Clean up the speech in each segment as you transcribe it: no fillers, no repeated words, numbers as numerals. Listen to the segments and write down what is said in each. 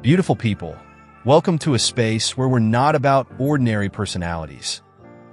Beautiful people, welcome to a space where we're not about ordinary personalities.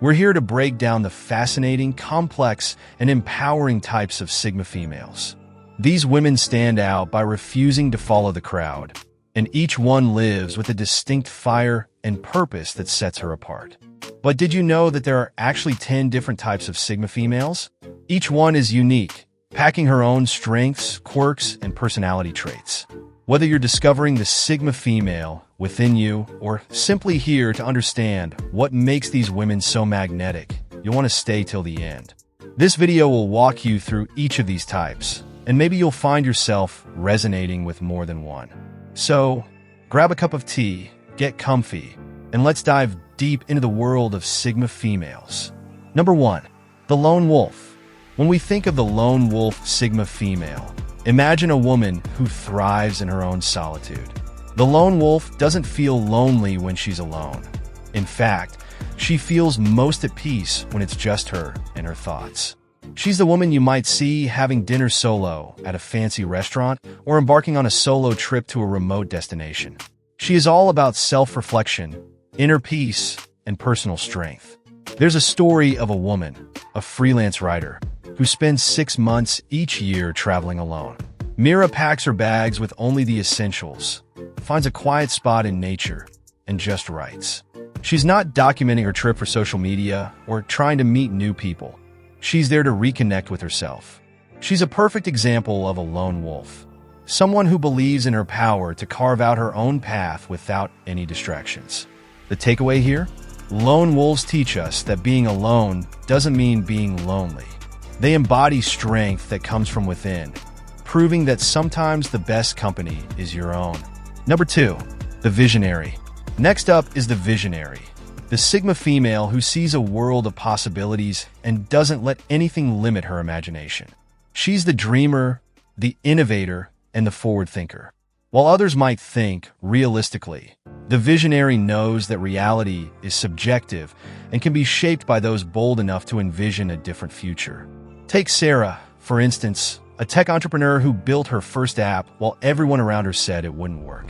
We're here to break down the fascinating, complex, and empowering types of Sigma females. These women stand out by refusing to follow the crowd, and each one lives with a distinct fire and purpose that sets her apart. But did you know that there are actually 10 different types of Sigma females? Each one is unique, packing her own strengths, quirks, and personality traits. Whether you're discovering the Sigma female within you or simply here to understand what makes these women so magnetic, you'll want to stay till the end. This video will walk you through each of these types, and maybe you'll find yourself resonating with more than one. So, grab a cup of tea, get comfy, and let's dive deep into the world of Sigma females. Number 1. The Lone Wolf. When we think of the Lone Wolf Sigma female, imagine a woman who thrives in her own solitude. The lone wolf doesn't feel lonely when she's alone. In fact, she feels most at peace when it's just her and her thoughts. She's the woman you might see having dinner solo at a fancy restaurant or embarking on a solo trip to a remote destination. She is all about self-reflection, inner peace, and personal strength. There's a story of a woman, a freelance writer, who spends 6 months each year traveling alone. Mira packs her bags with only the essentials, finds a quiet spot in nature, and just writes. She's not documenting her trip for social media or trying to meet new people. She's there to reconnect with herself. She's a perfect example of a lone wolf, someone who believes in her power to carve out her own path without any distractions. The takeaway here? Lone wolves teach us that being alone doesn't mean being lonely. They embody strength that comes from within, proving that sometimes the best company is your own. Number 2, the Visionary. Next up is the Visionary, the Sigma female who sees a world of possibilities and doesn't let anything limit her imagination. She's the dreamer, the innovator, and the forward thinker. While others might think realistically, the Visionary knows that reality is subjective and can be shaped by those bold enough to envision a different future. Take Sarah, for instance, a tech entrepreneur who built her first app while everyone around her said it wouldn't work.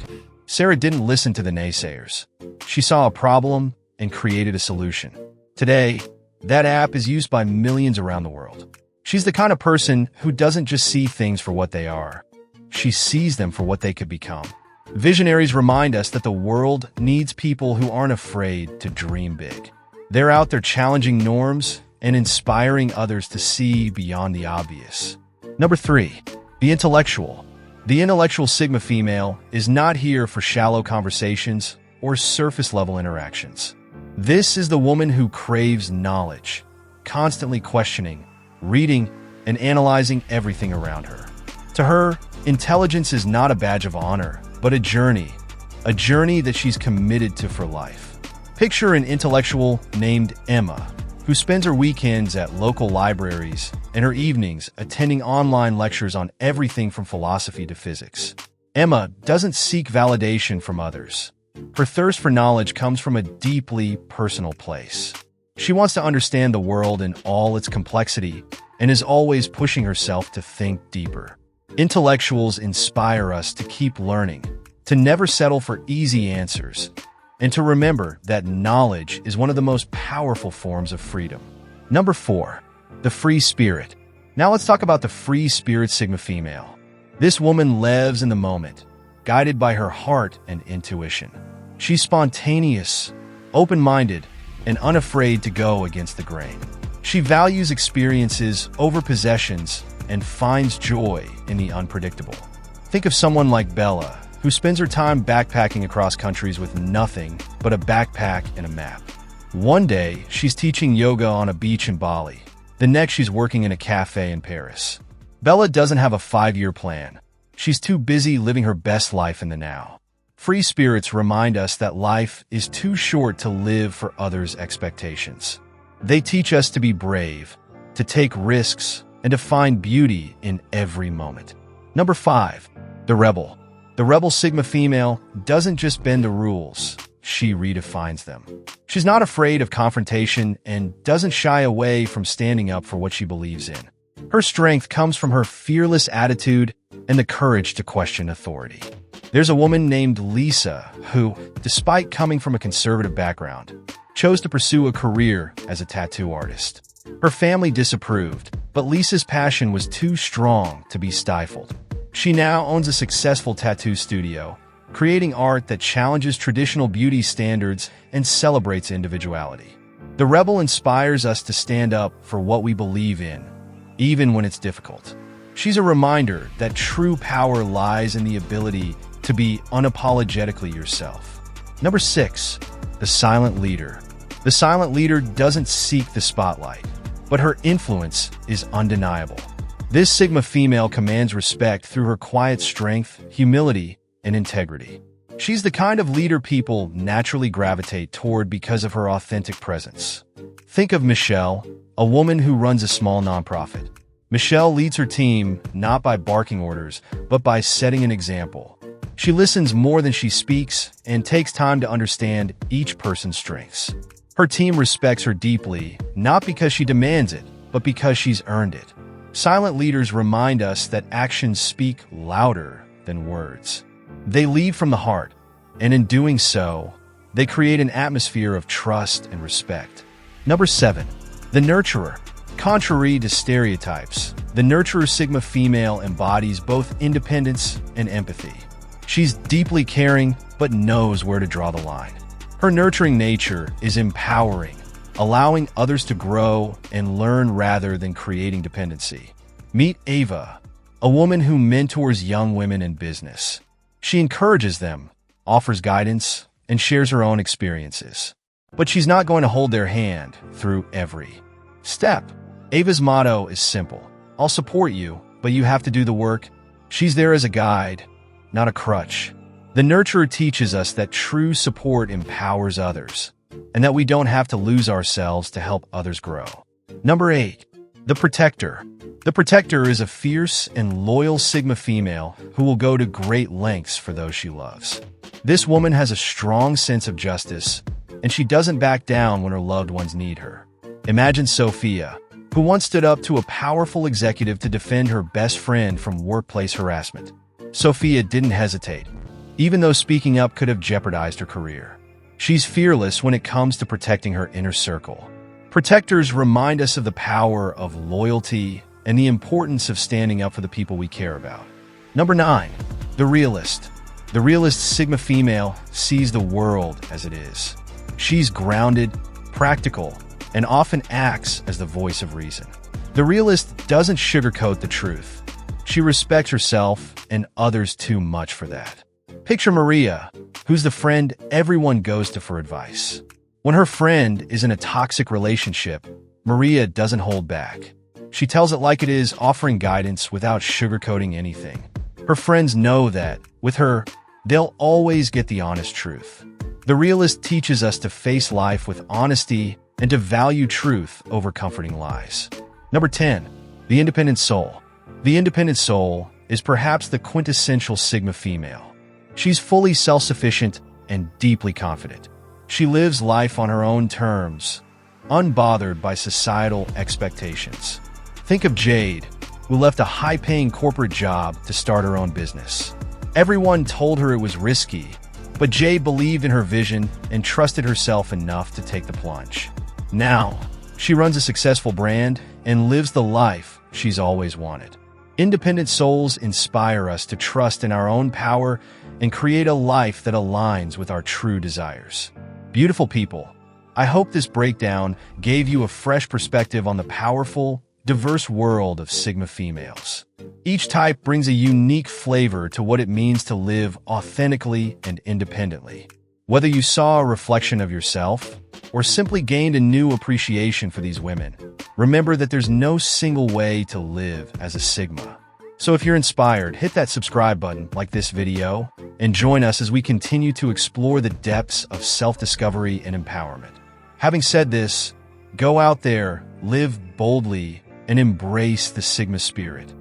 Sarah didn't listen to the naysayers. She saw a problem and created a solution. Today, that app is used by millions around the world. She's the kind of person who doesn't just see things for what they are. She sees them for what they could become. Visionaries remind us that the world needs people who aren't afraid to dream big. They're out there challenging norms and inspiring others to see beyond the obvious. Number 3, the Intellectual. The intellectual Sigma female is not here for shallow conversations or surface-level interactions. This is the woman who craves knowledge, constantly questioning, reading, and analyzing everything around her. To her, intelligence is not a badge of honor, but a journey that she's committed to for life. Picture an intellectual named Emma, who spends her weekends at local libraries and her evenings attending online lectures on everything from philosophy to physics. Emma doesn't seek validation from others. Her thirst for knowledge comes from a deeply personal place. She wants to understand the world in all its complexity and is always pushing herself to think deeper. Intellectuals inspire us to keep learning, to never settle for easy answers, and to remember that knowledge is one of the most powerful forms of freedom. Number 4, the Free Spirit. Now let's talk about the Free Spirit Sigma female. This woman lives in the moment, guided by her heart and intuition. She's spontaneous, open-minded, and unafraid to go against the grain. She values experiences over possessions and finds joy in the unpredictable. Think of someone like Bella, who spends her time backpacking across countries with nothing but a backpack and a map. One day, she's teaching yoga on a beach in Bali. The next, she's working in a cafe in Paris. Bella doesn't have a 5-year plan. She's too busy living her best life in the now. Free spirits remind us that life is too short to live for others' expectations. They teach us to be brave, to take risks, and to find beauty in every moment. Number 5, the Rebel. The Rebel Sigma female doesn't just bend the rules, she redefines them. She's not afraid of confrontation and doesn't shy away from standing up for what she believes in. Her strength comes from her fearless attitude and the courage to question authority. There's a woman named Lisa who, despite coming from a conservative background, chose to pursue a career as a tattoo artist. Her family disapproved, but Lisa's passion was too strong to be stifled. She now owns a successful tattoo studio, creating art that challenges traditional beauty standards and celebrates individuality. The rebel inspires us to stand up for what we believe in, even when it's difficult. She's a reminder that true power lies in the ability to be unapologetically yourself. Number 6, the silent leader. The silent leader doesn't seek the spotlight, but her influence is undeniable. This Sigma female commands respect through her quiet strength, humility, and integrity. She's the kind of leader people naturally gravitate toward because of her authentic presence. Think of Michelle, a woman who runs a small nonprofit. Michelle leads her team not by barking orders, but by setting an example. She listens more than she speaks and takes time to understand each person's strengths. Her team respects her deeply, not because she demands it, but because she's earned it. Silent leaders remind us that actions speak louder than words. They lead from the heart, and in doing so, they create an atmosphere of trust and respect. Number 7, the nurturer. Contrary to stereotypes, the nurturer Sigma female embodies both independence and empathy. She's deeply caring, but knows where to draw the line. Her nurturing nature is empowering, allowing others to grow and learn rather than creating dependency. Meet Ava, a woman who mentors young women in business. She encourages them, offers guidance, and shares her own experiences. But she's not going to hold their hand through every step. Ava's motto is simple. I'll support you, but you have to do the work. She's there as a guide, not a crutch. The nurturer teaches us that true support empowers others, and that we don't have to lose ourselves to help others grow. Number 8, the protector. The protector is a fierce and loyal Sigma female who will go to great lengths for those she loves. This woman has a strong sense of justice, and she doesn't back down when her loved ones need her. Imagine Sophia, who once stood up to a powerful executive to defend her best friend from workplace harassment. Sophia didn't hesitate, even though speaking up could have jeopardized her career. She's fearless when it comes to protecting her inner circle. Protectors remind us of the power of loyalty and the importance of standing up for the people we care about. Number 9, the realist. The realist Sigma female sees the world as it is. She's grounded, practical, and often acts as the voice of reason. The realist doesn't sugarcoat the truth. She respects herself and others too much for that. Picture Maria, who's the friend everyone goes to for advice. When her friend is in a toxic relationship, Maria doesn't hold back. She tells it like it is, offering guidance without sugarcoating anything. Her friends know that, with her, they'll always get the honest truth. The realist teaches us to face life with honesty and to value truth over comforting lies. Number 10, the independent soul. The independent soul is perhaps the quintessential Sigma female. She's fully self-sufficient and deeply confident. She lives life on her own terms, unbothered by societal expectations. Think of Jade, who left a high-paying corporate job to start her own business. Everyone told her it was risky, but Jade believed in her vision and trusted herself enough to take the plunge. Now, she runs a successful brand and lives the life she's always wanted. Independent souls inspire us to trust in our own power and create a life that aligns with our true desires. Beautiful people, I hope this breakdown gave you a fresh perspective on the powerful, diverse world of Sigma females. Each type brings a unique flavor to what it means to live authentically and independently. Whether you saw a reflection of yourself or simply gained a new appreciation for these women, remember that there's no single way to live as a Sigma. So if you're inspired, hit that subscribe button like this video and join us as we continue to explore the depths of self-discovery and empowerment. Having said this, go out there, live boldly, and embrace the Sigma spirit.